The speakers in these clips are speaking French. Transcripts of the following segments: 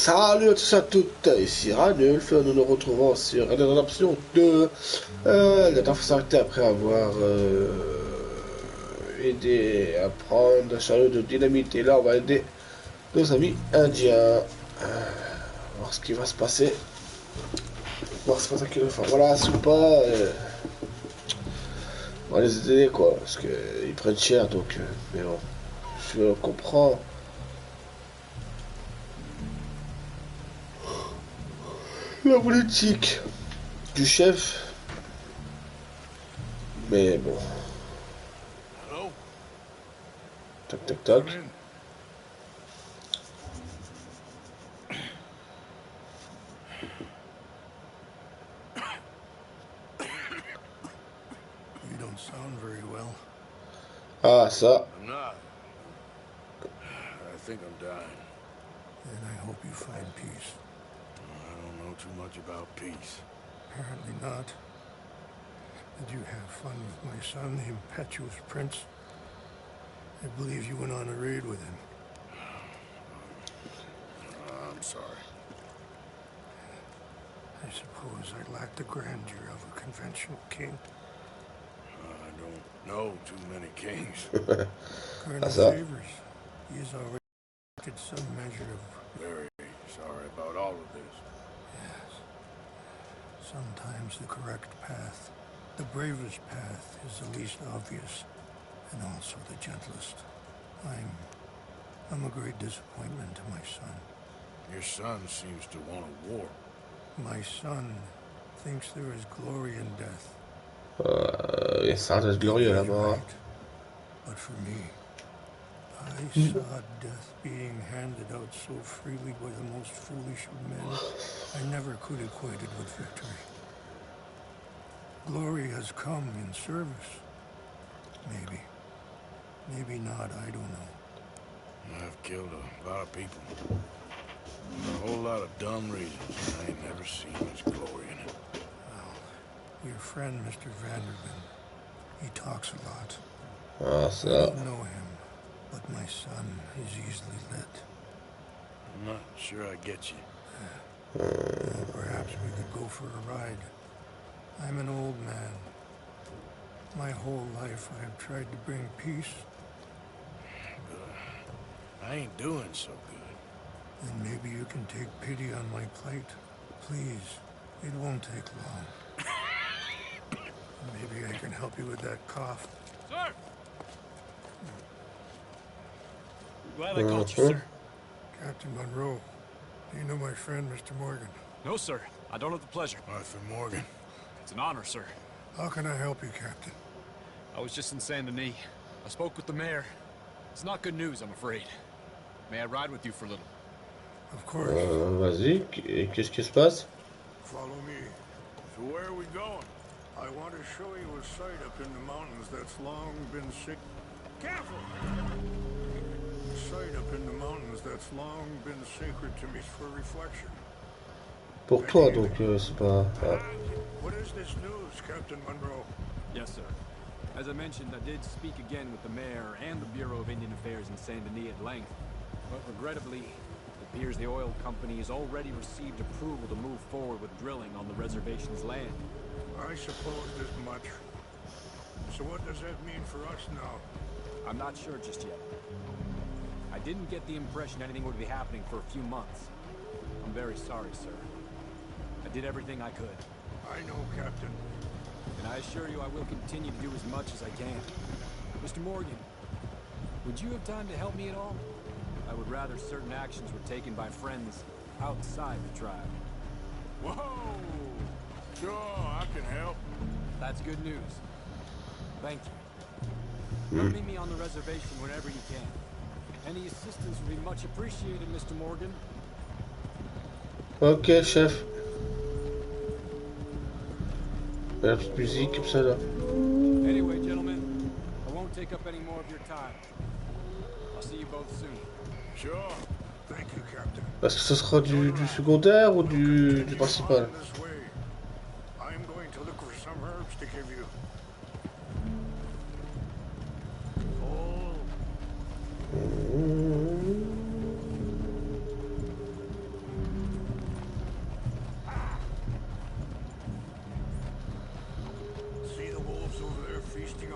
Salut à tous et à toutes, ici Ranulf, nous nous retrouvons sur Rédemption 2. La dernière fois s'arrêter après avoir aidé à prendre un chariot de dynamite, et là on va aider nos amis indiens. Voir ce qui va se passer. Voir ce qu'il va faire. Voilà, c'est ou pas. On va les aider quoi, parce qu'ils prennent cher donc. Mais bon, je comprends. La politique du chef, mais bon. Tac tac tac. You don't sound very well. Ah ça. I'm not. I think I'm dying. Then I hope you find peace. I don't know too much about peace. Apparently not. Did you have fun with my son, the impetuous prince? I believe you went on a raid with him. I'm sorry. I suppose I lack the grandeur of a conventional king. I don't know too many kings. Colonel Favors, he has already acted some measure of... Very sorry about all of this. Yes. Sometimes the correct path, the bravest path, is the least obvious, and also the gentlest. I'm a great disappointment to my son. Your son seems to want a war. My son thinks there is glory in death. Ça reste glorieux la mort. Right. But for me, I saw death being handed out so freely by the most foolish of men, I never could equate it with victory. Glory has come in service. Maybe. Maybe not, I don't know. I've killed a lot of people. A whole lot of dumb reasons. I ain't never seen much glory in it. Well, your friend, Mr. Vanderbilt, he talks a lot. Ah I ça. don't know him, but my son is easily led. I'm not sure I get you. Perhaps we could go for a ride. I'm an old man. My whole life I have tried to bring peace. I ain't doing so good. Then maybe you can take pity on my plight. Please, it won't take long. Maybe I can help you with that cough. Sir! Glad I caught you, sir. Captain Monroe, do you know my friend, Mr. Morgan? No, sir. I don't have the pleasure. Arthur Morgan. It's an honor, sir. How can I help you, Captain? I was just in Saint Denis. I spoke with the mayor. It's not good news, I'm afraid. May I ride with you for a little? Of course. Vas-y, et qu'est-ce qui se passe? Follow me. So where are we going? I want to show you a site up in the mountains that's long been sick. Careful! A site up in the mountains that's long been sacred to me for reflection. Pour toi donc c'est pas. Ah. What is this news, Captain Monroe? Yes, sir. As I mentioned, I did speak again with the mayor and the Bureau of Indian Affairs in Saint Denis at length. But regrettably, it appears the oil company has already received approval to move forward with drilling on the reservation's land. I supposed as much. So what does that mean for us now? I'm not sure just yet. I didn't get the impression anything would be happening for a few months. I'm very sorry, sir. I did everything I could. I know, Captain. And I assure you I will continue to do as much as I can. Mr. Morgan, would you have time to help me at all? I would rather certain actions were taken by friends outside the tribe. Whoa! Sure, I can help. That's good news. Thank you. Come meet me on the reservation whenever you can. Any assistance would be much appreciated, Mr. Morgan. Ok, chef. La petite musique comme ça là. Anyway, gentlemen, I won't take up any more of your time. I'll see you both soon. Sure. Thank you, Captain. Est-ce que ce sera du secondaire ou du principal? This way. I'm going to look for some herbs to give you.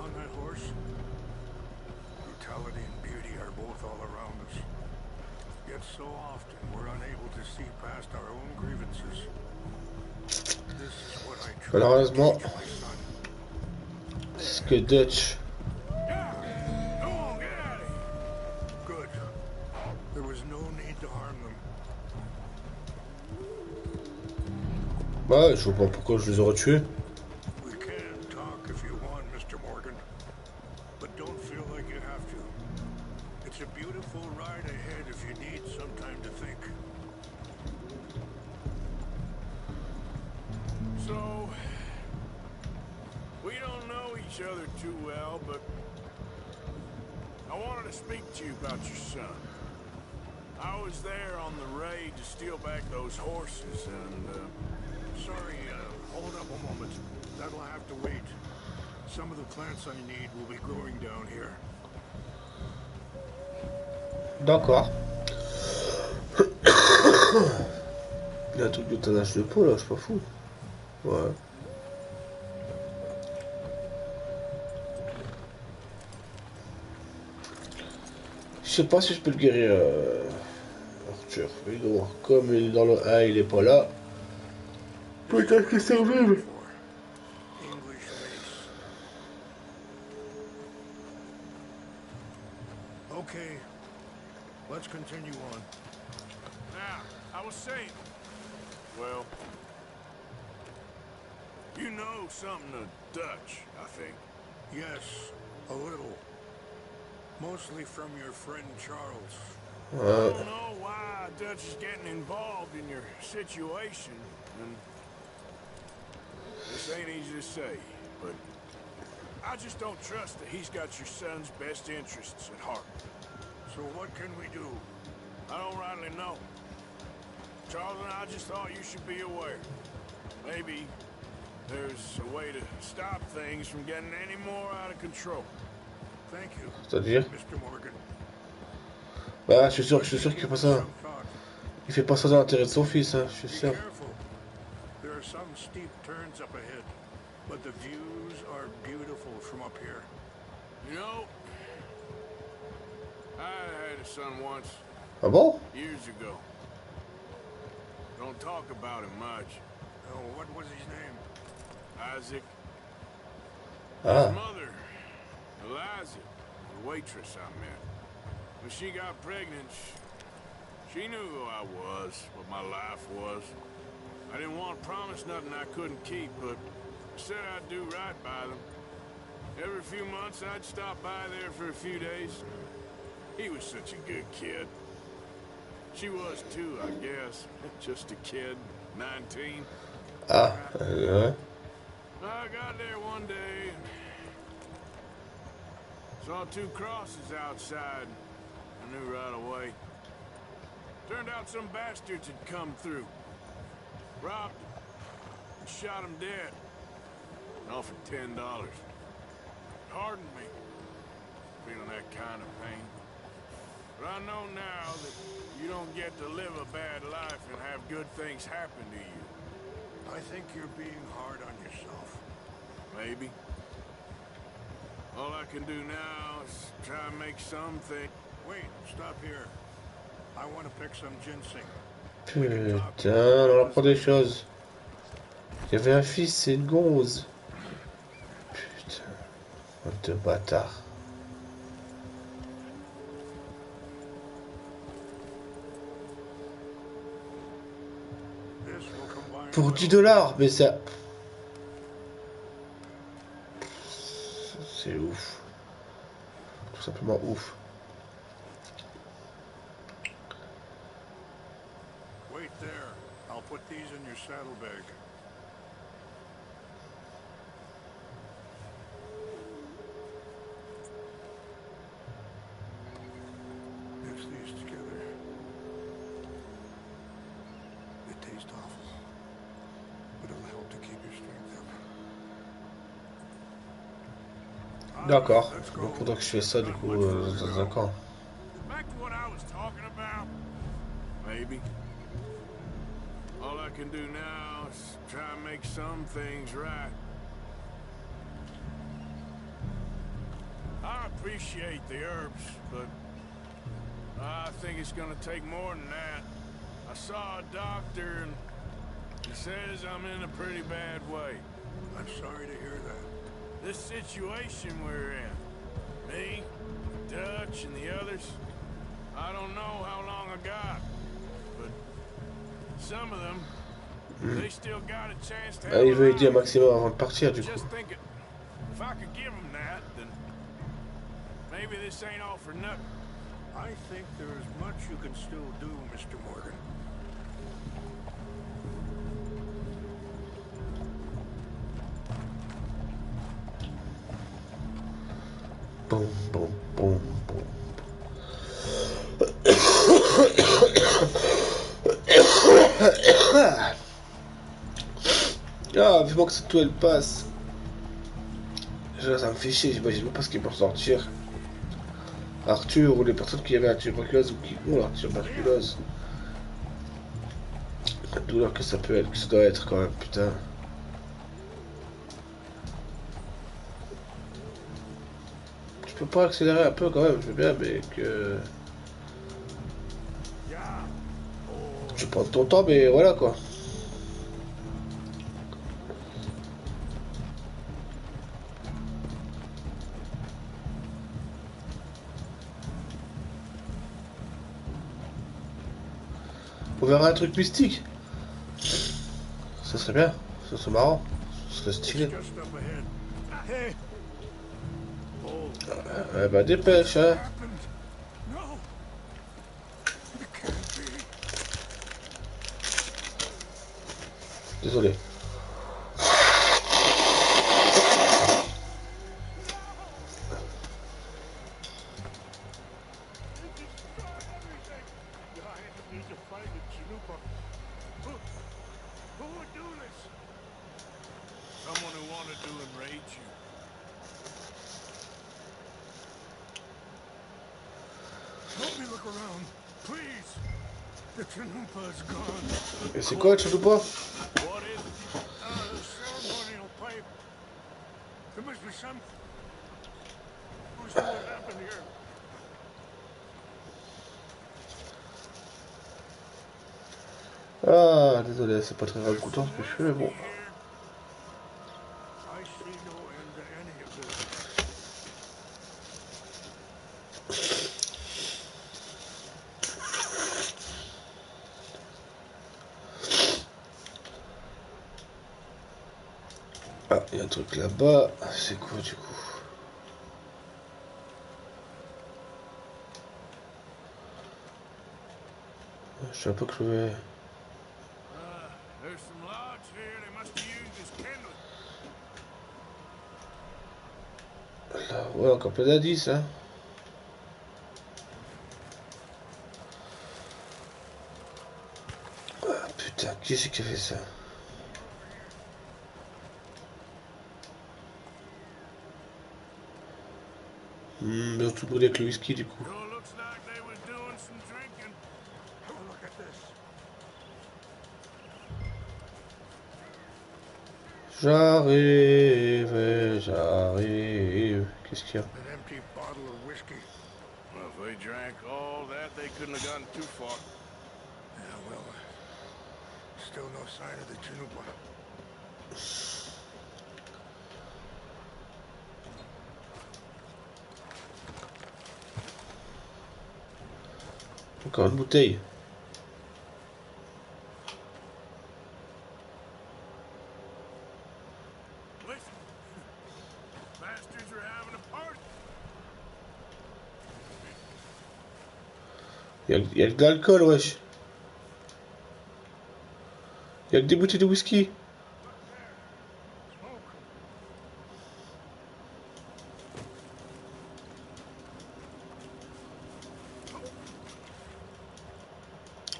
on that horse? Brutality and beauty are both all around us. Yet so often we're unable to see past our own grievances. This is what I try Malheureusement, to teach my son. c'est ce que Dutch. Go on, get out of here. Good. There was no need to harm them. Bah, je vois pas pourquoi je les aurais tués. We can talk if you want, Mr. Morgan. But don't feel like you have to. It's a beautiful ride ahead if you need some time to think. So, we don't know each other too well, but I wanted to speak to you about your son. I was there on the raid to steal back those horses, and Sorry, hold up a moment. That'll have to wait. Some of the plants I need will be growing down here. D'accord. Il y a un truc de tannage de peau là, je suis pas fou. Ouais. Je sais pas si je peux le guérir, Arthur. Mais non, comme il est dans le 1, il est pas là. Peut-être qu'il survive. English race. Okay, let's continue on. now, I was saying, well, you know something of Dutch, I think. Yes, a little. Mostly from your friend Charles. I don't know why Dutch is getting involved in your situation, and this ain't easy to say, but I just don't trust that he's got your son's best interests at heart. So what can we do? I don't rightly know. Charles and I just thought you should be aware. Maybe there's a way to stop things from getting any more out of control. Thank you, C'est-à-dire? Mr. Morgan. Bah, je suis sûr qu'il fait pas ça. Some thought. Il fait pas ça dans l'intérêt de son fils, hein, je suis Be sûr. careful. There are some steep turns up ahead, but the views are beautiful from up here. You know, I had a son once, Ah bon? years ago. Don't talk about him much. Oh, what was his name? Isaac. Ah. His mother, Eliza, the waitress I met. When she got pregnant, she knew who I was, what my life was. I didn't want to promise nothing I couldn't keep, but I said I'd do right by them. Every few months, I'd stop by there for a few days. He was such a good kid. She was too, I guess. Just a kid, 19. Ah. I got there one day and saw two crosses outside. I knew right away. Turned out some bastards had come through. Robbed him and shot him dead. And offered $10. Hardened me, feeling that kind of pain. But I know now that you don't get to live a bad life and have good things happen to you. I think you're being hard on yourself. Maybe. All I can do now is try and make something. Wait, stop here. I want to pick some ginseng. Putain, on apprend des choses. Il y avait un fils, c'est une gonze. Putain. Bande de bâtard. This will combine Pour well. 10 $, mais ça... C'est ouf. Tout simplement ouf. Wait there. I'll put these in your saddlebag. Mix these together. They taste awful, but it'll help to keep your strength up. D'accord. Let's go. Donc faudra que je fasse ça du coup dans un camp. Back to what I was talking about. Maybe. All I can do now is try and make some things right. appreciate the herbs, but I think it's gonna take more than that. I saw a doctor and he says I'm in a pretty bad way. I'm sorry to hear that. This situation we're in, me, Dutch, and the others, I don't know how long I got, but some of them, they still got a chance to have Il veut aider un a life. maximum avant de partir du coup. Just thinking, if I could give them that, then maybe this ain't all for nothing. I think there is much you can still do, Mr. Morgan. Boum, boum, boum, boum. Ah, vivement que cette toile passe. Déjà, ça me fait chier, j'imagine pas ce qu'ils peuvent sortir. Arthur ou les personnes qui avaient la tuberculose ou qui ont la tuberculose. La douleur que ça peut être, que ça doit être quand même, putain. Tu peux pas accélérer un peu quand même, je veux bien, mais que... Tu prends ton temps, mais voilà quoi. On verra un truc mystique. Ça serait bien, ça serait marrant, ça serait stylé. Just up ahead. Hey. Eh bah dépêche, hein. Happened? No. It can't be. Désolé. Someone who wanted to enrage you. Help me look around, please. The Chanupa is gone. Et c'est quoi le chaloupa? What is it? The ceremonial pipe. There must be some. Who's what happened here? Ah, désolé, c'est pas très racontant ce que je fais, mais bon. I see no end to any of this. Ah, il y a un truc là-bas. C'est quoi du coup? Je sais pas que je vais... There's some logs here. They must have used as kindling. Là, ouais, encore plein d'indices, hein. Ah, putain, qui c'est qui a fait ça? Ils ont tout brûlé avec le whisky du coup. Sure looks like they was doing some drinking. Oh, look at this. J'arrive, j'arrive. Qu'est-ce qu'il y a? An empty bottle of whiskey. Well, if they drank all that, they couldn't have gotten too far. Yeah, well, still no sign of the Chanupa. Encore une bouteille. Listen, bastards are having a party. Il y a de l'alcool, wesh. Il y a que des bouteilles de whisky. Smoke.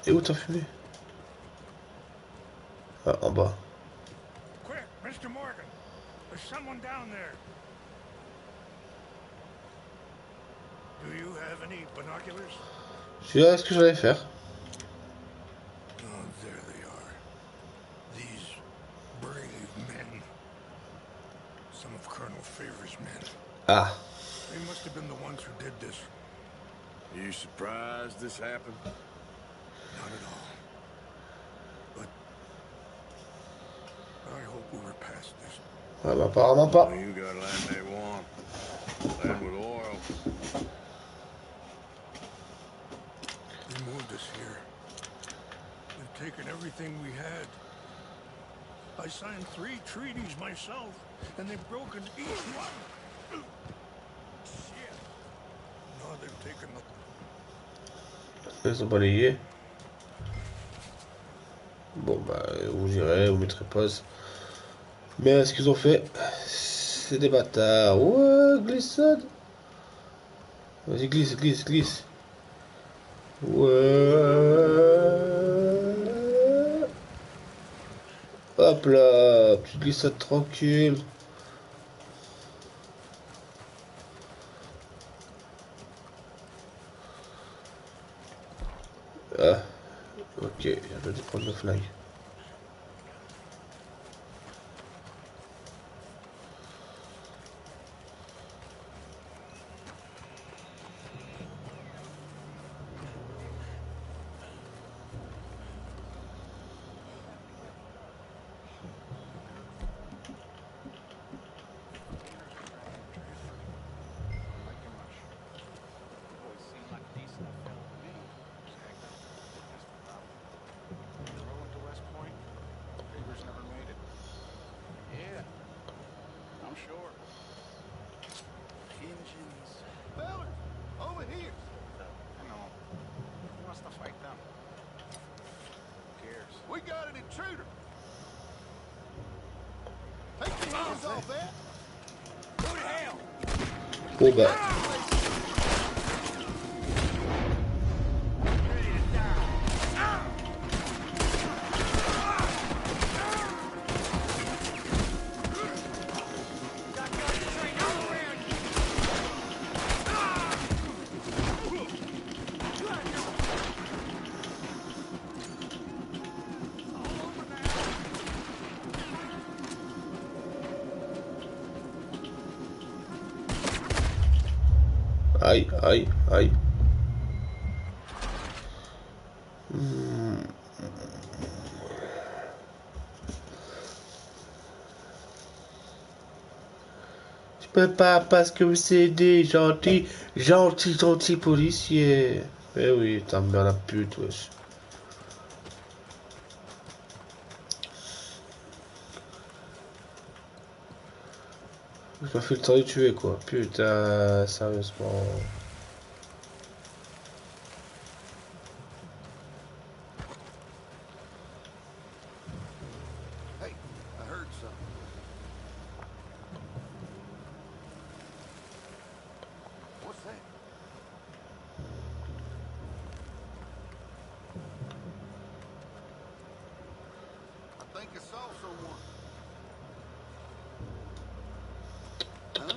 Et où t'as fumé? Ah, en bas. Quick, Mr. Morgan. There's someone down there. Do you have any binoculars? Je sais ce que j'allais faire. Oh, there they are. These brave men. Some of Colonel Favor's men. Ah. They must have been the ones who did this. Are you surprised this happened? Not at all. But I hope we were past this. Ah bah apparemment pas. Well, you got land they want. Land with oil. They moved us here. They've taken everything we had. I signed 3 treaties myself, and they've broken each one. Shit. Now they've taken the... Ils ont balayé. Bon bah vous irez, vous mettrez pause. Mais ce qu'ils ont fait, c'est des bâtards. Ouais, glissade. Vas-y, glisse, glisse, glisse. Ouais. Hop là, petite glissade tranquille. Ah, ok, je vais prendre le flag. We got an intruder. Take your hands off that. Go to hell. Oh bah. Aïe, aïe, aïe. Je peux pas parce que c'est des gentils, gentils policiers. Eh oui, t'as bien la pute, wesh. Je m'en fais le temps de tuer, quoi. Putain, sérieusement. Hey, I heard something. What's that? I think I saw someone. Huh?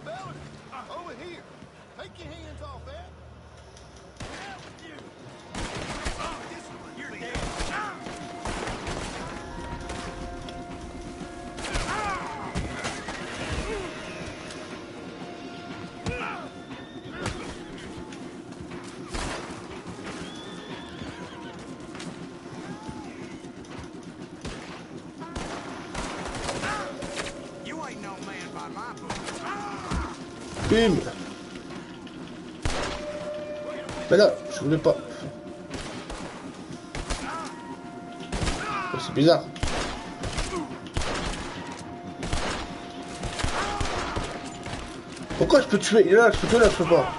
Melody, over here. Take your hands off that. Hell with you. Oh, this one, you're dead. You ain't no man by my book. Bim. Mais là, je voulais pas. Oh, c'est bizarre. Pourquoi je peux tuer? Il est là, je peux tuer là, je peux pas.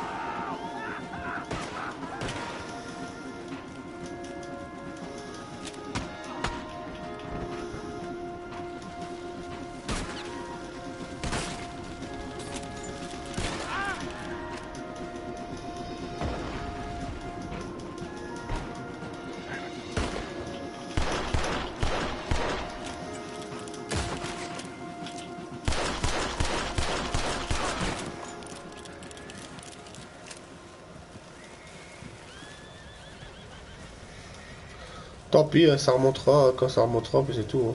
Tant pis, ça remontera quand ça remontera, puis c'est tout.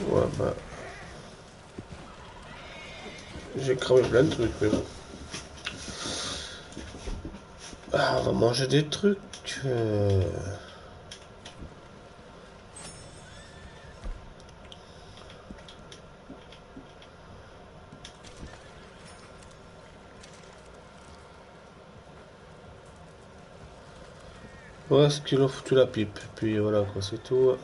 Ouais, bah. J'ai cramé plein de trucs, mais bon. Ah, on va manger des trucs. Ouais, ce qu'il a foutu la pipe. Puis voilà, quoi, c'est tout.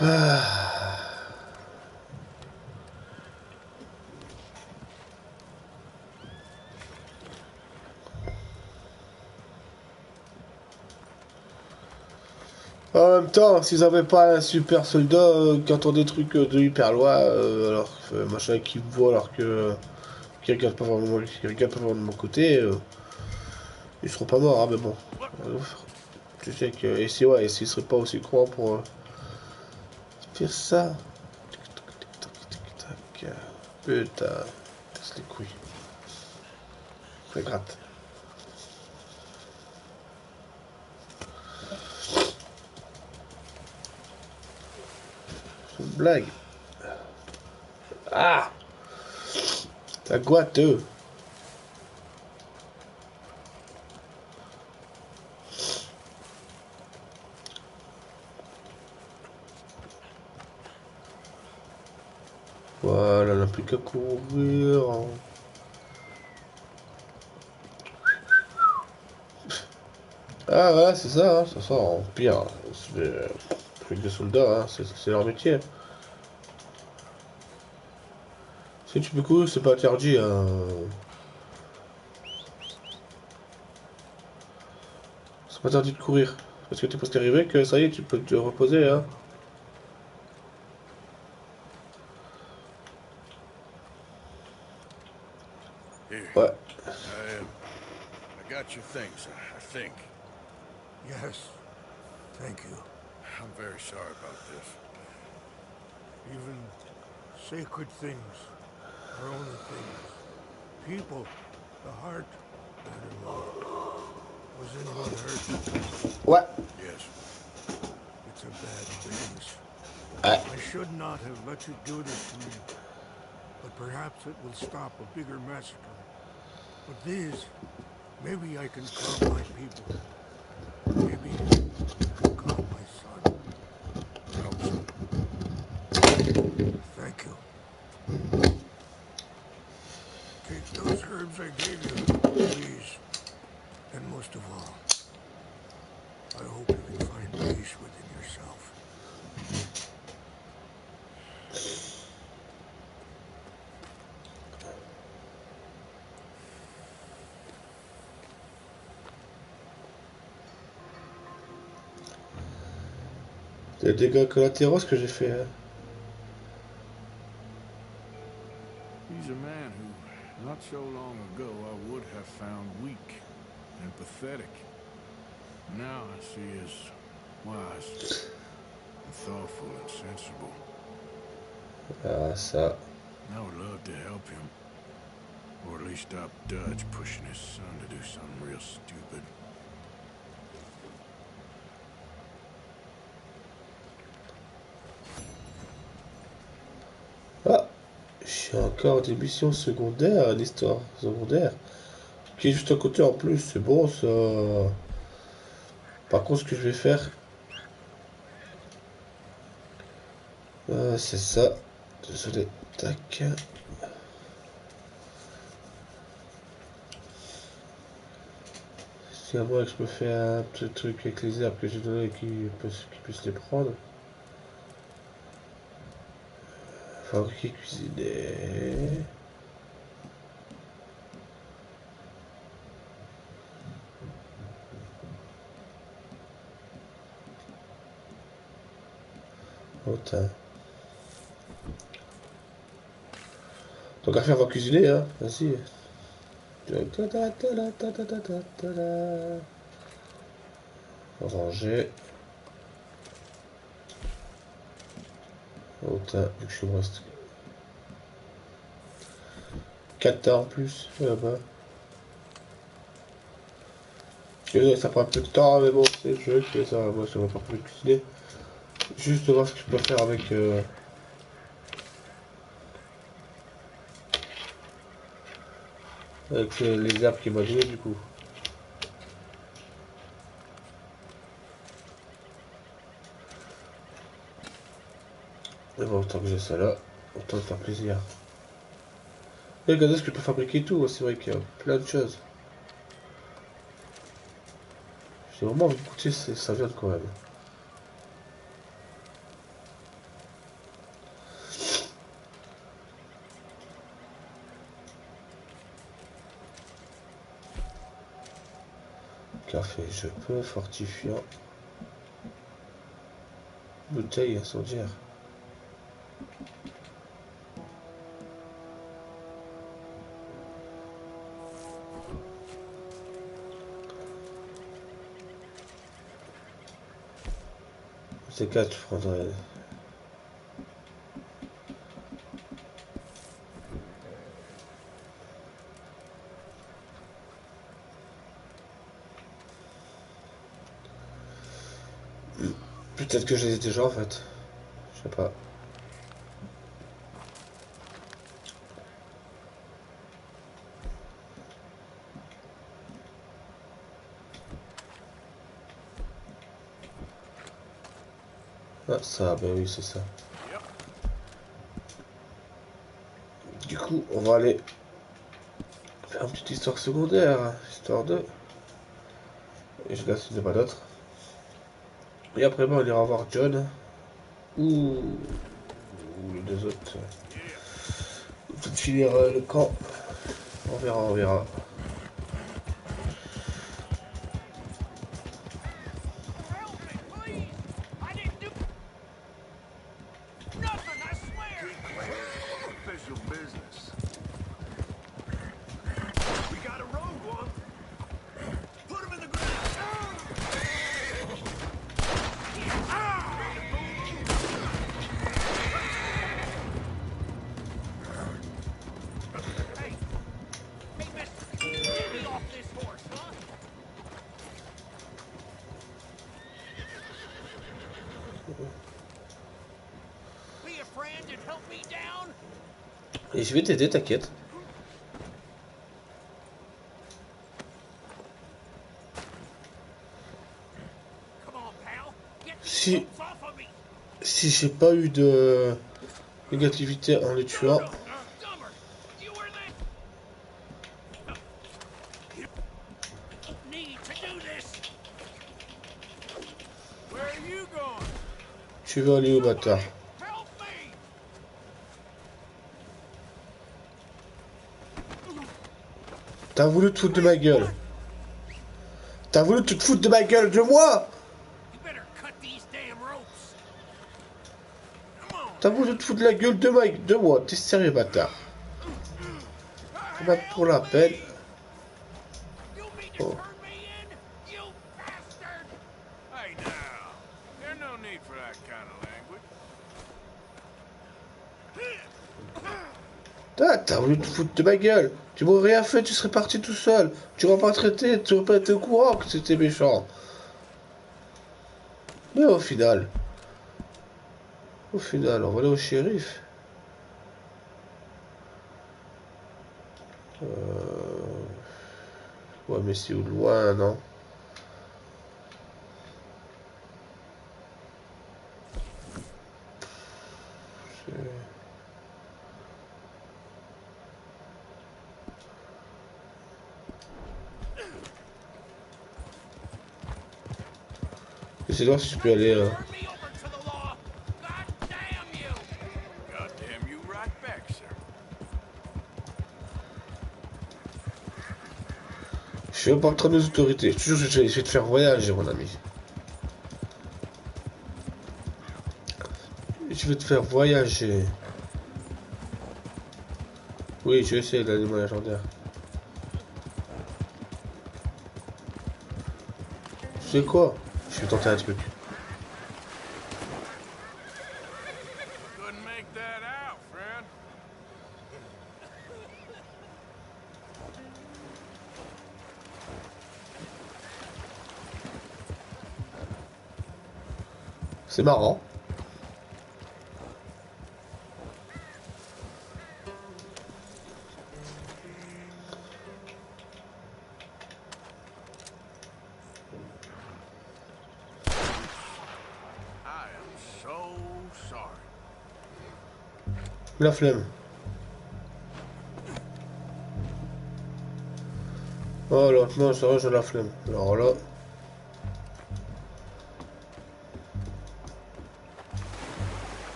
Ah. En même temps, s'ils avaient pas un super soldat qui entend des trucs de hyper loin, alors machin qui voit alors que qui regarde pas vraiment, qui regarde pas vraiment de mon côté, ils seront pas morts, hein, mais bon. Euh, tu sais que et si ouais, et s'ils seraient pas aussi croix pour faire ça. Tac, putain, casse les couilles. Ça gratte. C'est une blague. Ah, ça goûte. Voilà, on n'a plus qu'à courir. Hein. Ah ouais, c'est ça, hein, ça sort en pire. C'est des trucs de soldats, hein, c'est leur métier. Si tu peux courir, c'est pas interdit. Hein. C'est pas interdit de courir. Parce que t'es presque arrivé que ça y est, tu peux te reposer. Hein. Here, Ouais. I got your things, I think. Yes, thank you. I'm very sorry about this. Even sacred things are only things. People, the heart mattered more. Was anyone hurt? Ouais. Yes. It's a bad business. Ouais. I should not have let you do this to me. But perhaps it will stop a bigger massacre. But these, maybe I can calm my people. Maybe calm my son. I hope so. Thank you. Take those herbs I gave you, please. And most of all, I hope you can find peace within yourself. Des dégâts collatéraux, ce que j'ai fait. Hein. He's a man who, not so long ago, I would have found weak and pathetic. Now I see as wise and thoughtful and sensible. Ah, ça. I would love to help him. Or at least stop Dutch pushing his son to do something real stupid. Ah, j'ai encore des missions secondaires, l'histoire secondaire. Qui est juste à côté en plus, c'est bon ça. Par contre, ce que je vais faire, c'est ça. Désolé. Tac. Si à moins que je me fais un petit truc avec les herbes que j'ai donné qui puissent les prendre. Fabriquer, cuisiner. Oh, donc à faire, on va cuisiner, hein. Vas-y. Ranger. Oh, vu que je me reste 4 en plus, là-bas. Ça prend un peu de temps, mais bon, c'est le jeu qui fait ça. Moi, ça m'a pas pu cuisiner. Juste voir ce que je peux faire avec les herbes qu'il m'a donné du coup. Mais bon, autant que j'ai ça là, autant de faire plaisir. Et regardez ce que je peux fabriquer et tout, c'est vrai qu'il y a plein de choses. J'ai vraiment envie de goûter sa viande quand même. Café, je peux, fortifiant. Bouteille incendiaire. C'est 4, je prendrais. Peut-être que je les ai déjà en fait. Je sais pas. Ah ça, ben oui c'est ça. Du coup, on va aller faire une petite histoire secondaire, hein, histoire de... Et je laisse, il n'y a pas d'autre. Et après, on ira voir John. Ou les deux autres. Peut-être finir le camp. On verra, on verra. Et je vais t'aider, t'inquiète. Si j'ai pas eu de négativité en les tuant. Tu veux aller où, bâtard? T'as voulu te foutre de ma gueule. T'as voulu te foutre de ma gueule de moi. T'as voulu te foutre de la gueule de moi. T'es sérieux, bâtard? Bah, pour la peine. Oh. T'as voulu te foutre de ma gueule. Tu m'aurais rien fait, tu serais parti tout seul. Tu m'aurais pas traité, tu aurais pas été au courant que c'était méchant. Mais au final, on va aller au shérif. Ouais, mais c'est au loin, non? J'essaie de voir si je peux aller. Je suis même pas en train de nos autorités. Je te jure, je vais te faire voyager, mon ami. Je vais te faire voyager. Oui, je sais, l'animal légendaire. Tu sais quoi? Je vais tenter un truc. C'est marrant. I am so sorry. La flemme. Oh là, non, c'est vrai, j'ai la flemme. Alors là.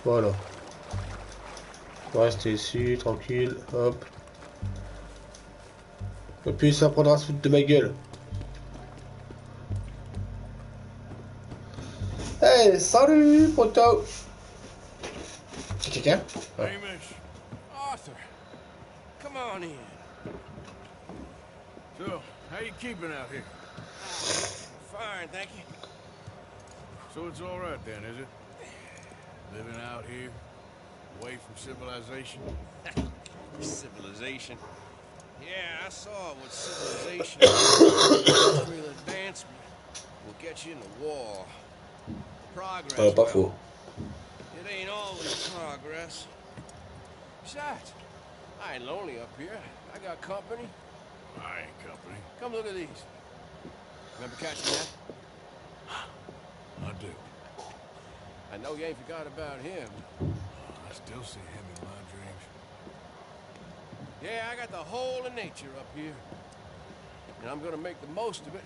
Voilà. On va rester ici, tranquille. Hop. Et puis ça prendra à se foutre de ma gueule. Hey, salut, poteau. C'est quelqu'un? Ouais. Hamish, Arthur, come on in. so how you keeping out here? Fine, thank you. So it's all right then, is it? Living out here, away from civilization. Civilization. Yeah, I saw what civilization industrial advancement will get you in the war. Progress, Pas well, faux. it ain't always progress. Besides, I ain't lonely up here. I got company. I ain't company. Come look at these. Remember catching that? I do. I know you ain't forgot about him. I still see him in my dreams. Yeah, I got the whole of nature up here. And I'm gonna make the most of it,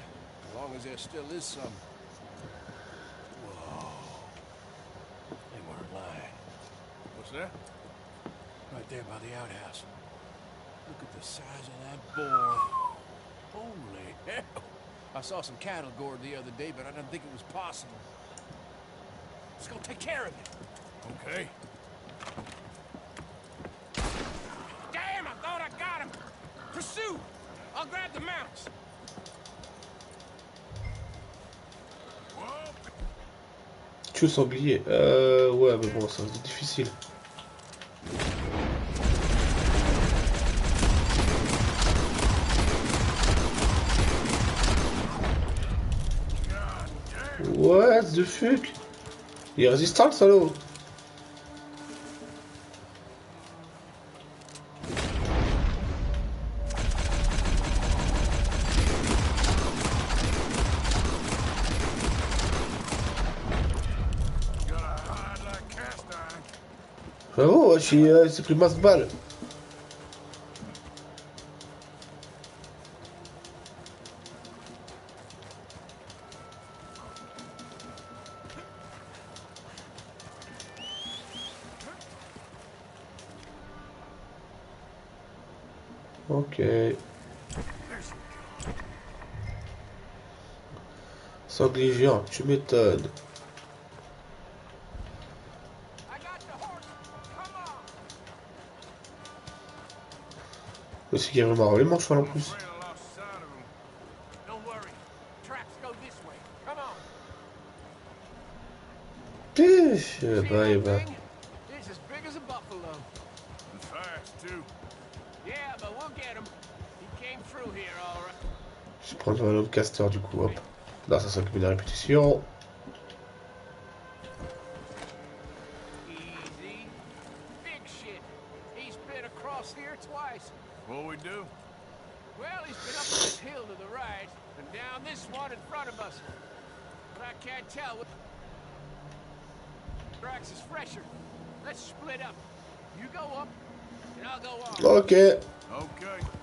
as long as there still is some. Whoa. They weren't lying. What's that? Right there by the outhouse. Look at the size of that boar. Holy hell. I saw some cattle gored the other day, but I didn't think it was possible. Let's go take care of it. Okay. Damn, I thought I got him. Pursue. I'll grab the mounts. Tu veux sanglier? Ouais, mais bon, ça c'est difficile. What the fuck? Il est résistant le salaud. Vraiment, wesh, il s'est pris masse balle. Ok. Sanglier géant, tu m'étonnes. C'est qu'il y a vraiment les manches en plus. Pif, bah, bah. Je vais prendre un autre caster du coup, hop. Là, ça s'occupe de la répétition. What we do? Well, he's been up this hill to the right and down this one in front of us. But I can't tell what tracks is fresher. Let's split up. You go up and I'll go on. Ok. Okay.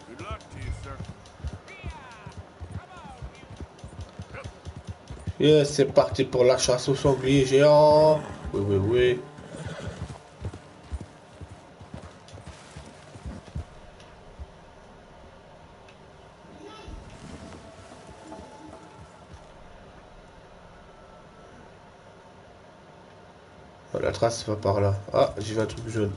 Good luck to you, sir. Yes, c'est parti pour la chasse au sanglier géant. Oui, oui, oui. La trace va par là. Ah, j'ai vu un truc jaune.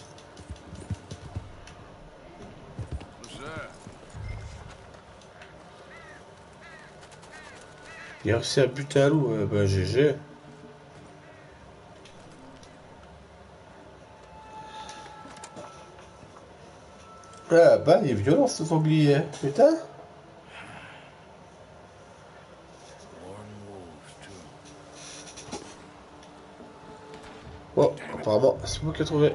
Il a réussi à buter un loup. Bah, GG. Ah bah, il est violent ce sanglier. Putain. Oh, apparemment, c'est moi qui ai trouvé.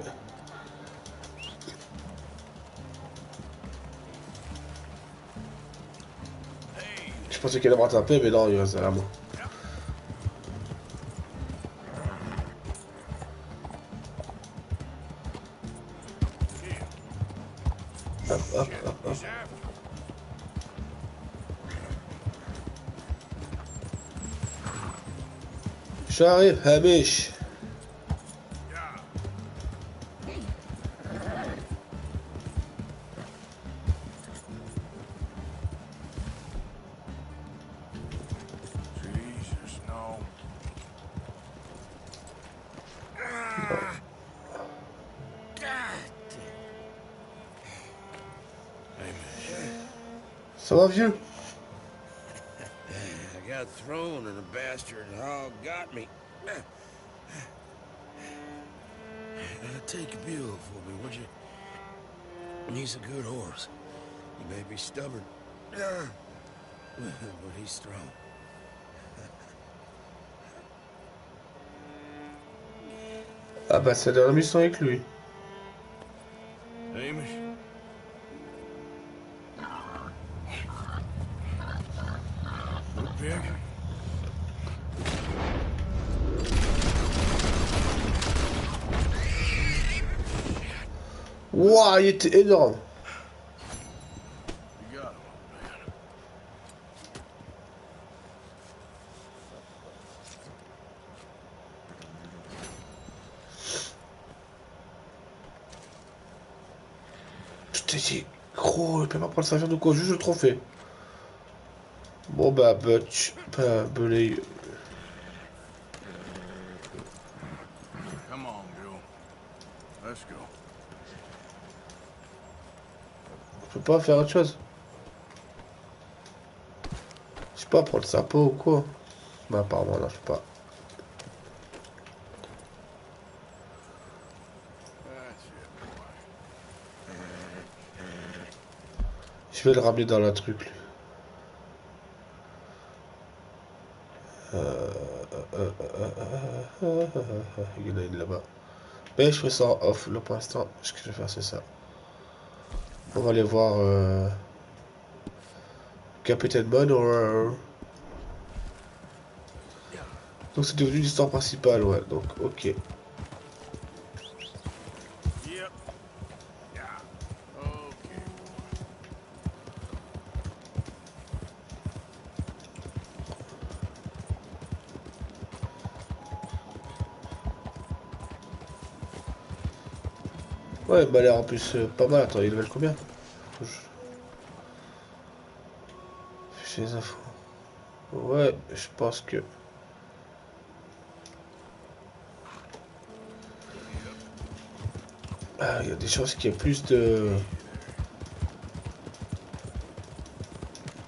Je pensais qu'elle allait me rattraper, mais non, il reste derrière moi. Hop, hop, hop, hop. J'arrive, Hamish. Jesus, no. Ça va, vieux? I got thrown and the bastard hog got me. Take a mule for me, would you? He's a good horse. He may be stubborn, but he's strong. Ah bah c'est la mission avec lui. Hamish? Big? Wouah, il était énorme. You got him, old man. Je t'ai dit, gros, il peut pas prendre sa viande ou quoi, juste le trophée. Bon bah, butch, pas belay. Come on, Bill. Let's go. Je peux pas faire autre chose. Je sais pas, prendre sa peau ou quoi. Bah apparemment là, je peux pas. That's it, boy. Je vais le ramener dans la truc, lui. Il y en a une là-bas. Mais je fais ça en off. Là pour l'instant, ce que je vais faire, c'est ça. On va aller voir Capitaine Monroe. Donc c'est devenu l'histoire principale, ouais. Donc ok. Yep. Yeah. Okay. Ouais, il m'a l'air en plus pas mal. Attends, il level combien? Fichier les infos. Ouais, je pense que... Ah, il y a des chances qu'il y ait plus de...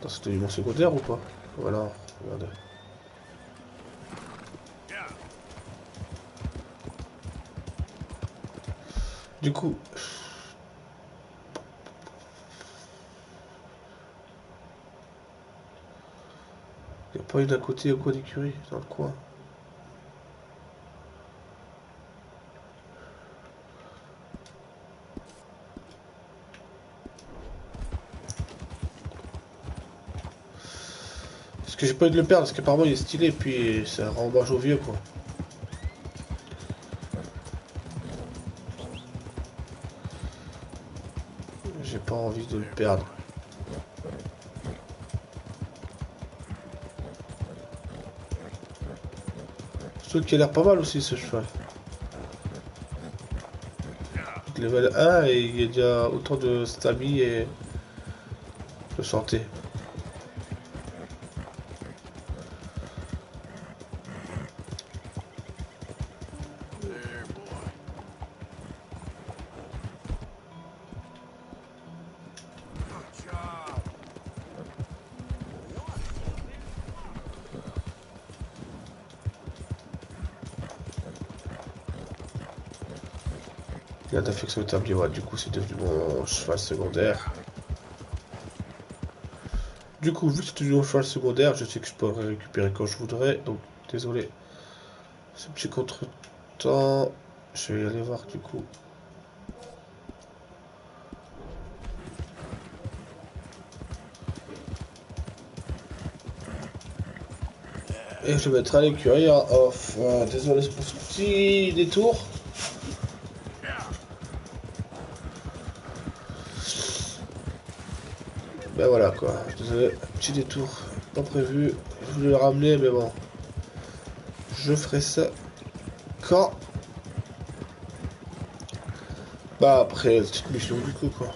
Attends, c'était du mon secondaire ou pas? Voilà, regardez. Du coup... Il n'y a pas une à côté au coin d'écurie, dans le coin. Parce que j'ai pas envie de le perdre, parce qu'apparemment il est stylé, et puis ça rend hommage au vieux, quoi. J'ai pas envie de le perdre. Surtout qu'il a l'air pas mal aussi, ce cheval. Level 1 et il y a déjà autant de stamina et de santé. There, boy. Good job. Il y a d'affection établie, ouais, du coup c'est devenu mon cheval secondaire. Du coup, vu que c'est devenu mon cheval secondaire, je sais que je peux le récupérer quand je voudrais, donc désolé. Ce petit contretemps. Je vais aller voir du coup. Et je vais mettre à l'écurie en off. Désolé pour ce petit détour. Ben voilà quoi, désolé, petit détour, pas prévu. Je voulais le ramener mais bon. Je ferai ça quand. Bah après, petite mission du coup quoi.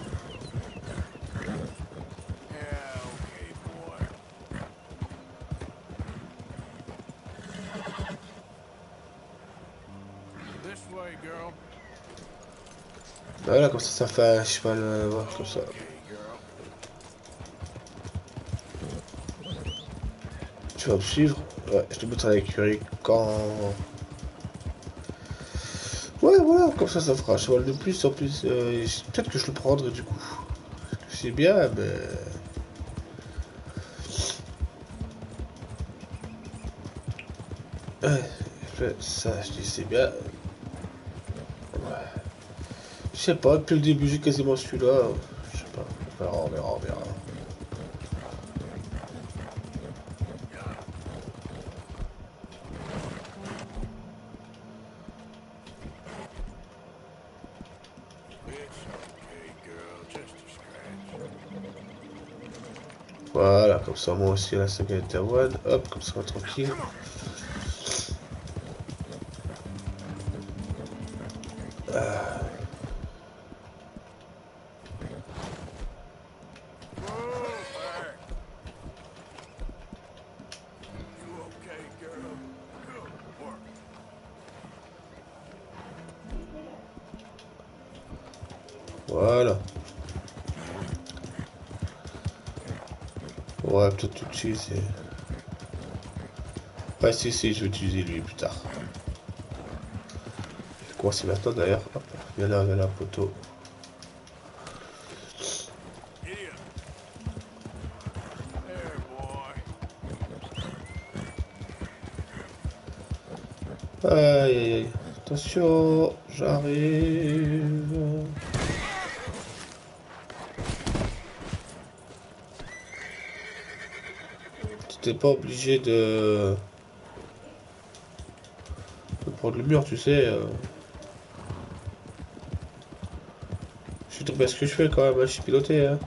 Bah voilà, comme ça fait un cheval, voilà, comme ça. Tu vas me suivre? Ouais, je te mettrai à l'écurie quand... Ouais, voilà, comme ça fera un cheval de plus. En plus, peut-être que je le prendrai du coup. C'est bien, mais... Ouais, ça, je dis c'est bien. Ouais. Je sais pas, depuis le début, j'ai quasiment celui-là. Je sais pas, on verra, on verra. Voilà, comme ça, moi aussi, la saga est à one. Hop, comme ça, on va tranquille. Voilà. Ouais, peut-être tout de suite, c'est... Ouais, si, je vais utiliser lui plus tard. Je vais commencer maintenant d'ailleurs. Hop, viens là, poteau. Aïe, aïe, aïe. Attention, j'arrive. T'es pas obligé de prendre le mur, tu sais. Je sais pas ce que je fais quand même, je suis piloté. Hein.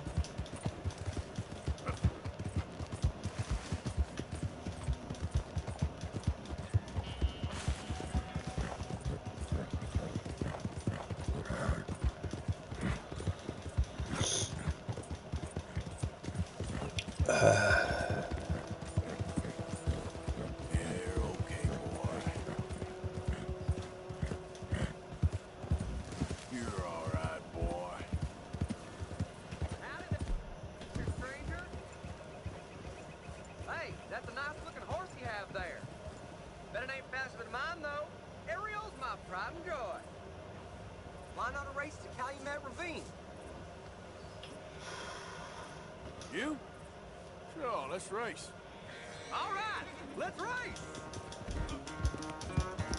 You? Sure, let's race. All right, let's race.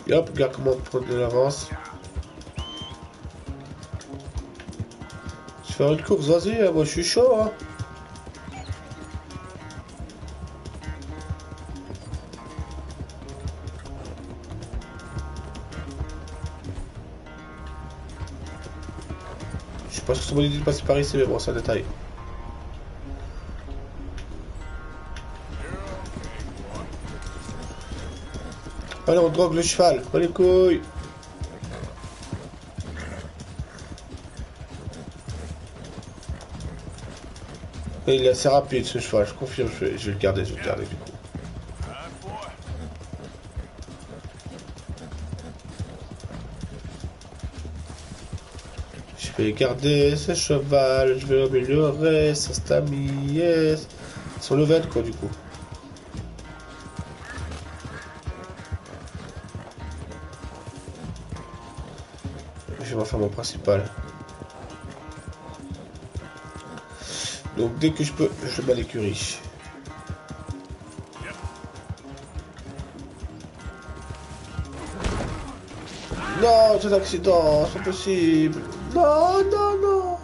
Et hop, regarde comment prendre de l'avance. Je fais une course, vas-y, hein, moi je suis chaud. Hein. Je suis pas sûr que c'est mon idée de passer par ici, mais bon, c'est un détail. Allez, on drogue le cheval, pas les couilles. Et il est assez rapide ce cheval, je confirme, je vais le garder, du coup. Je vais garder ce cheval, je vais améliorer sa stamina, son level quoi du coup. Je vais refaire mon principal. Donc dès que je peux, je bats l'écurie. Non, c'est un accident, c'est impossible. Non, non, non.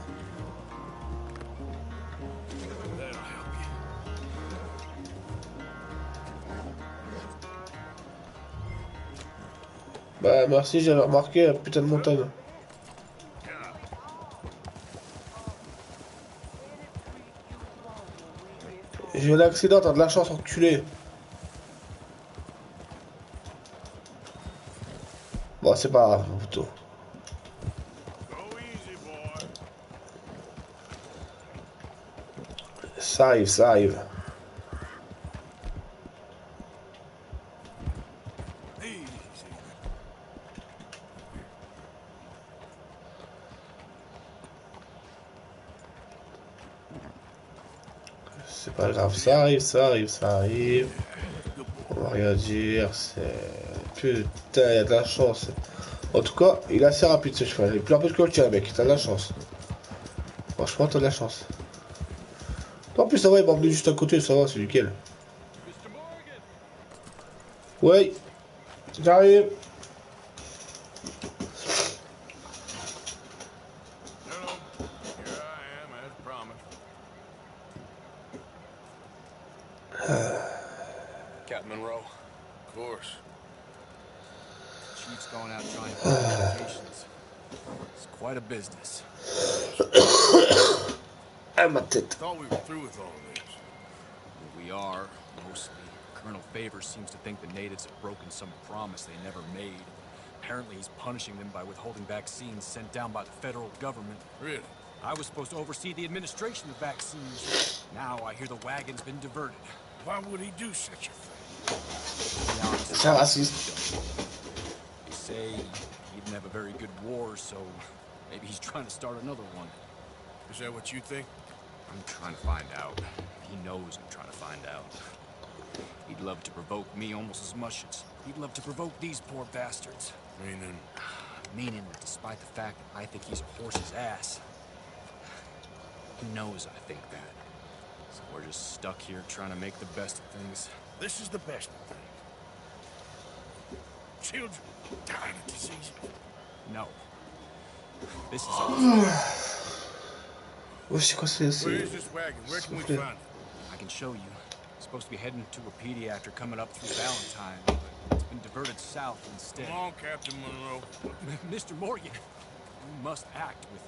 Bah merci, j'avais remarqué la putain de montagne. J'ai eu un accident, t'as de la chance, enculé. Bon, c'est pas grave, plutôt. Ça arrive, ça arrive. C'est pas grave, ça arrive, ça arrive, ça arrive. On va rien dire, c'est... Putain, il y a de la chance. En tout cas, il est assez rapide ce cheval. Il est plus rapide que le tien, mec. T'as de la chance. Franchement, t'as de la chance. En plus, ça va, il m'a emmené juste à côté, ça va, c'est nickel. Ouais, j'arrive. Captain Monroe. Of course. Chief's going out trying to find locations. It's quite a business. Ah, ma tête. Thought we were through with all this. We are, mostly. Colonel Favors seems to think the natives have broken some promise they never made. Apparently he's punishing them by withholding vaccines sent down by the federal government. Really? I was supposed to oversee the administration of vaccines. Now I hear the wagon's been diverted. Why would he do such a thing? C'est raciste. They say he didn't have a very good war, so maybe he's trying to start another one. Is that what you think? I'm trying to find out. He knows I'm trying to find out. He'd love to provoke me almost as much as he'd love to provoke these poor bastards. Meaning that despite the fact that I think he's a horse's ass, he knows I think that. So we're just stuck here trying to make the best of things. This is the best of things. Children dying of disease. No. This is all. Ouais, c'est quoi, c'est... Where is this wagon? Where can we find it? I can show you. It's supposed to be heading to a pediatric coming up through Valentine, but it's been diverted south instead. Come on, Captain Monroe. Mr. Morgan, we must act with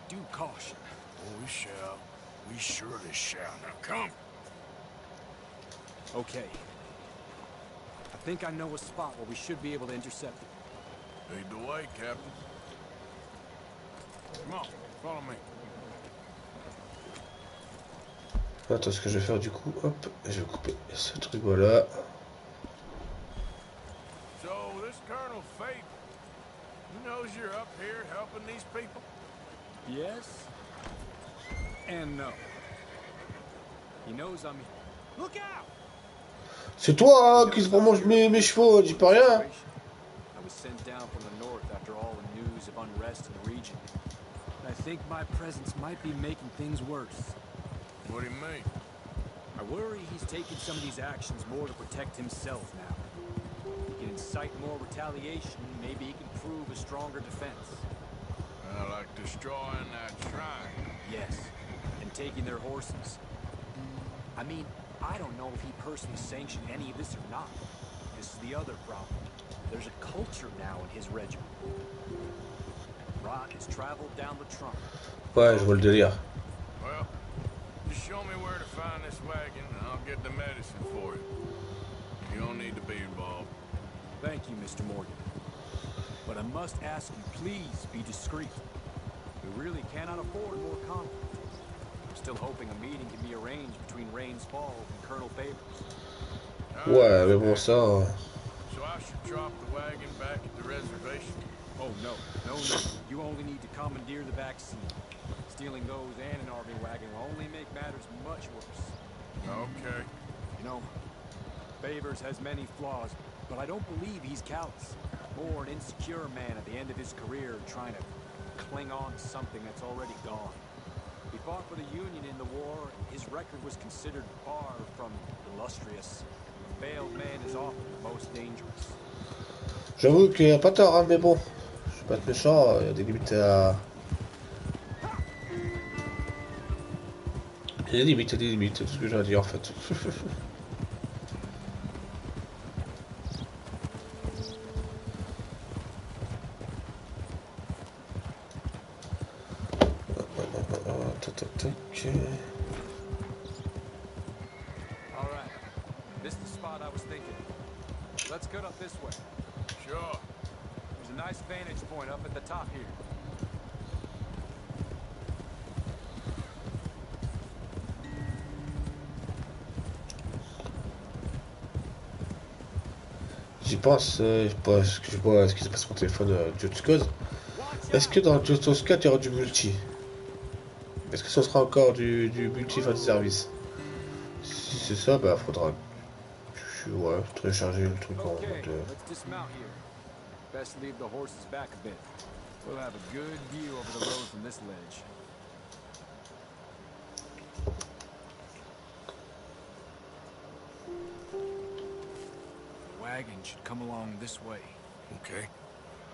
due caution. Oh, we shall. We surely shall. Now come. Okay. I think I know a spot where we should be able to intercept it. Lead the way, Captain. Come on, follow me. Attends, ce que je vais faire du coup, hop, je vais couper ce truc, voilà. So, this Colonel Fate, he knows you're up here helping these people? Yes. And no. He knows I'm... Look out! C'est toi hein, qui se mange mes chevaux, dis pas rien. I was sent down from the north after all the news of unrest in the region. I think my presence might be making things worse. What do you mean? I worry he's taking some of these actions more to protect himself now. He can incite more retaliation, maybe he can prove a stronger defense. Like destroying that shrine. Yes, and taking their horses. I mean, I don't know if he personally sanctioned any of this or not. This is the other problem. There's a culture now in his regiment. Rot has traveled down the trunk. Ouais, je vois le délire. Well, just show me where to find this wagon and I'll get the medicine for you. You don't need to be involved. Thank you, Mr. Morgan. But I must ask you, please be discreet. We really cannot afford more conflict. I'm still hoping a meeting can be arranged between Rains Falls and Colonel Favors. Ouais, mais bon, ça... So I should drop the wagon back at the reservation? Oh, no. You only need to commandeer the vaccine. Stealing those and an army wagon will only make matters much worse. Okay. You know, Favors has many flaws, but I don't believe he's callous. More an insecure man at the end of his career trying to cling on to something that's already gone. He fought for the Union in the war, and his record was considered far from illustrious. A failed man is often the most dangerous. J'avoue qu'il n'y a pas tort, hein, mais bon. pas être méchant, il y a des limites à... Il y a des limites, c'est ce que j'ai à dire en fait. Tac, tac, tac. All right. This is the spot I was thinking. Let's cut up this way. Sure. There's a nice vantage point up at the top here. J'y pense, je vois ce qui se passe sur mon téléphone Just Cause. Est-ce que dans Just Cause 4 il y aura du multi? Est-ce que ce sera encore du multi fin de service? Si c'est ça, bah faudra ouais, télécharger le truc en Okay, mode. let's dismount here. Best leave the horses back a bit. We'll have a good view over the road from this ledge. The wagon should come along this way. Okay.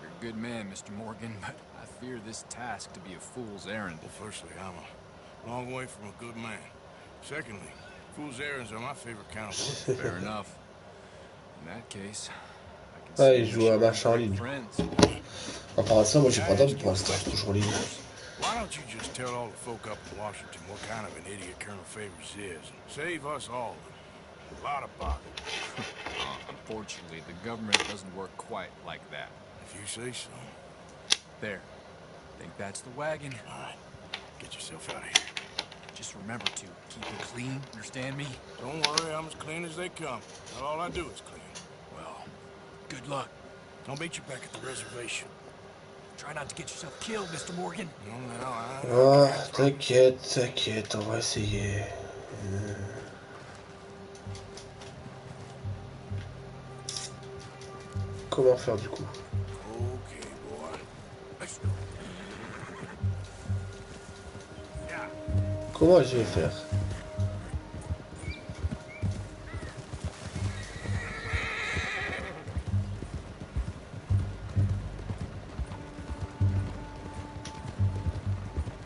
You're a good man, Mr. Morgan, but I fear this task to be a fool's errand. Well, firstly, I'm a long way from a good man. Secondly, fool's errands are my favorite kind of work. Fair enough. In that case, I can Ah, see il we joue à should machin en be ligne. friends. À part de ça, moi j'ai pas d'homme pour l'instant, c'est toujours en ligne. Why don't you just tell all the folk up in Washington what kind of an idiot Colonel Favors is? Save us all a lot of bother. Unfortunately, the government doesn't work quite like that. If you say so. There. Think that's the wagon. All right. Get yourself out of here. Just remember to keep it clean, understand me? Don't worry, I'm as clean as they come. Not all I do is clean. Well, good luck. I'll meet you back at the reservation. Try not to get yourself killed, Mr. Morgan. No, Ah, t'inquiète, t'inquiète, on va essayer. Comment faire du coup? Okay, boy. Let's go. Yeah. Comment je vais faire?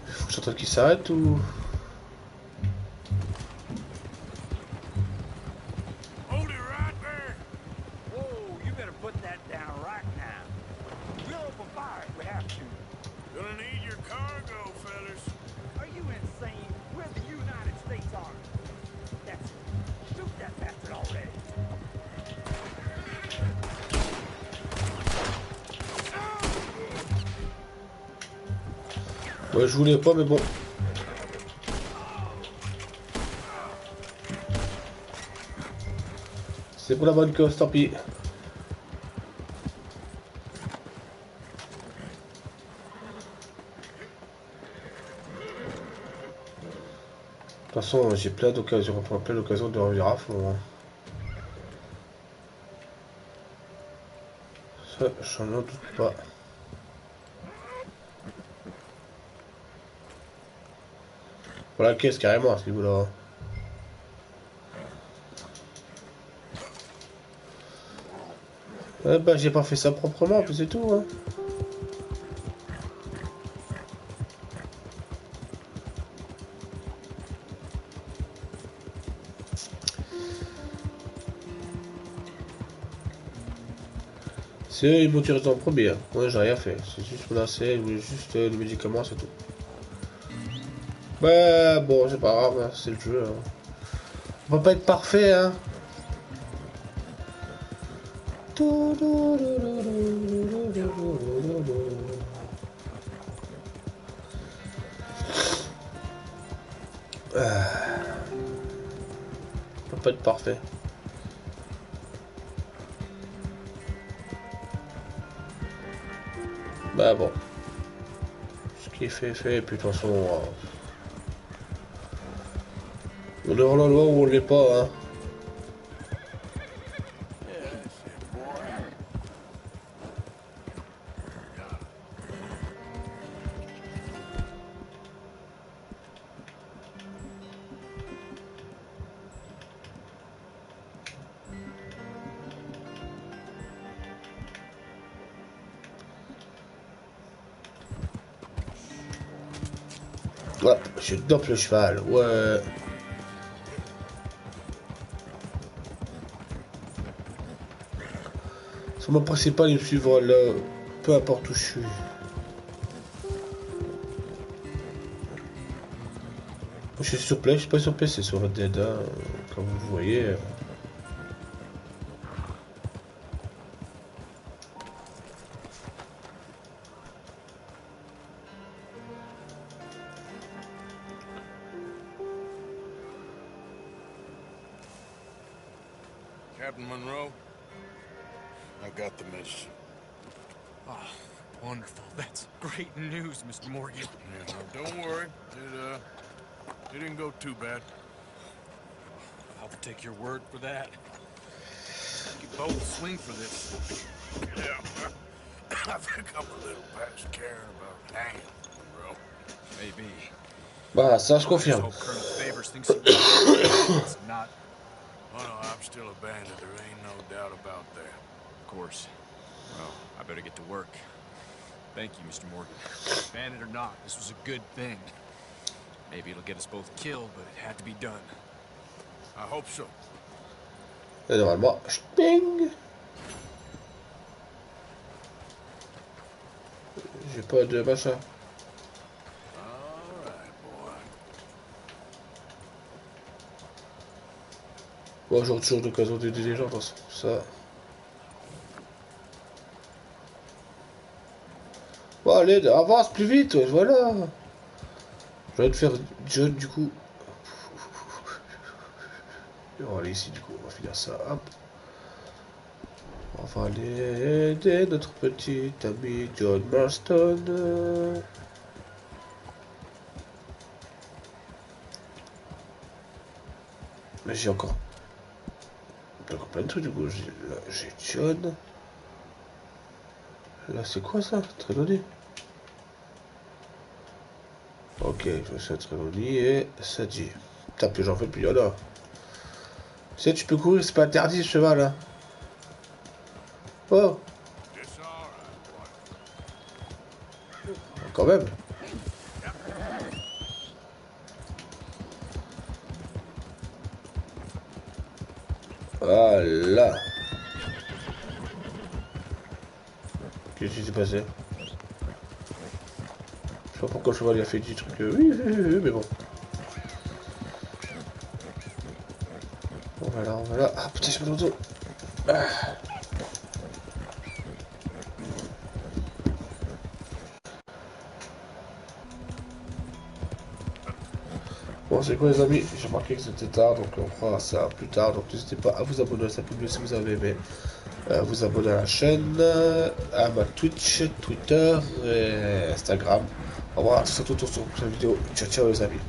Faut que j'attende qu'il s'arrête ou... Hold it right there. Whoa, you better put that down right now. We'll open fire if we have to. Gonna need your cargo, fellas. Are you insane? We're the United States Army. That's it. Shoot that bastard already. Ouais, je voulais pas, mais bon. C'est pour la bonne cause, tant pis. De toute façon, j'ai plein d'occasions de revenir à fond. Hein. Ça, j'en doute pas. Voilà la caisse carrément à ce niveau-là. Ouais, bah j'ai pas fait ça proprement, puis c'est tout. Hein. C'est eux, ils m'ont tiré dans le premier. Hein. Moi, j'ai rien fait. C'est juste menacé, ils voulaient juste les médicaments, c'est tout. Bah bon, c'est pas grave, hein. C'est le jeu. Hein. On va pas être parfait, hein. On va pas être parfait. Bah bon. Ce qui est fait, et puis de toute façon... on est hors la loi ou on l'est pas, hein. Hop, je dope le cheval, ouais. C'est mon principal, il me suivra là, peu importe où je suis. Je suis sur Play, je suis pas sur PC, sur Red Dead, hein, comme vous voyez. Captain Monroe, I got the mission. Oh, wonderful. That's great news, Mr. Morgan. Yeah, no, don't worry. It didn't go too bad. I'll take your word for that. You both swing for this. Yeah, I think I'm a little past caring about hanging, bro. Maybe. Bah, ça je I confirme. hope Colonel Favors thinks it's not. Oh no, I'm still a bandit. There ain't no doubt about that. Of course. Well, I better get to work. Thank you, Mr. Morgan. Bandit or not, this was a good thing. Maybe it'll get us both killed, but it had to be done. I hope so. Et normalement, ping. J'ai pas de machin. Alright, boy. Bon, j'aurai toujours l'occasion d'aider les gens dans ça. Bon, allez, avance plus vite, ouais, voilà. Je vais te faire John du coup. On va aller ici du coup, on va finir ça, hop. On va aller aider notre petit ami John Marston. Mais j'ai encore plein de trucs du coup. J'ai John. Là c'est quoi ça? Trelawney. Ok, je vais faire Trelawney et Sadie. Putain, plus j'en fais plus, y'en a. Tu sais, tu peux courir, c'est pas interdit ce cheval là. Oh, It's alright, boy. quand même. Voilà. Qu'est-ce qui s'est passé? Je sais pas pourquoi le cheval il a fait du truc. Oui, mais bon. On va là. Ah putain, je me dos. Ah. Bon, c'est quoi les amis? J'ai remarqué que c'était tard, donc on fera ça plus tard. Donc n'hésitez pas à vous abonner à cette vidéo si vous avez aimé. Vous abonner à la chaîne, à ma Twitch, Twitter et Instagram. Au revoir à tous et à toutes sur la prochaine vidéo. Ciao ciao les amis.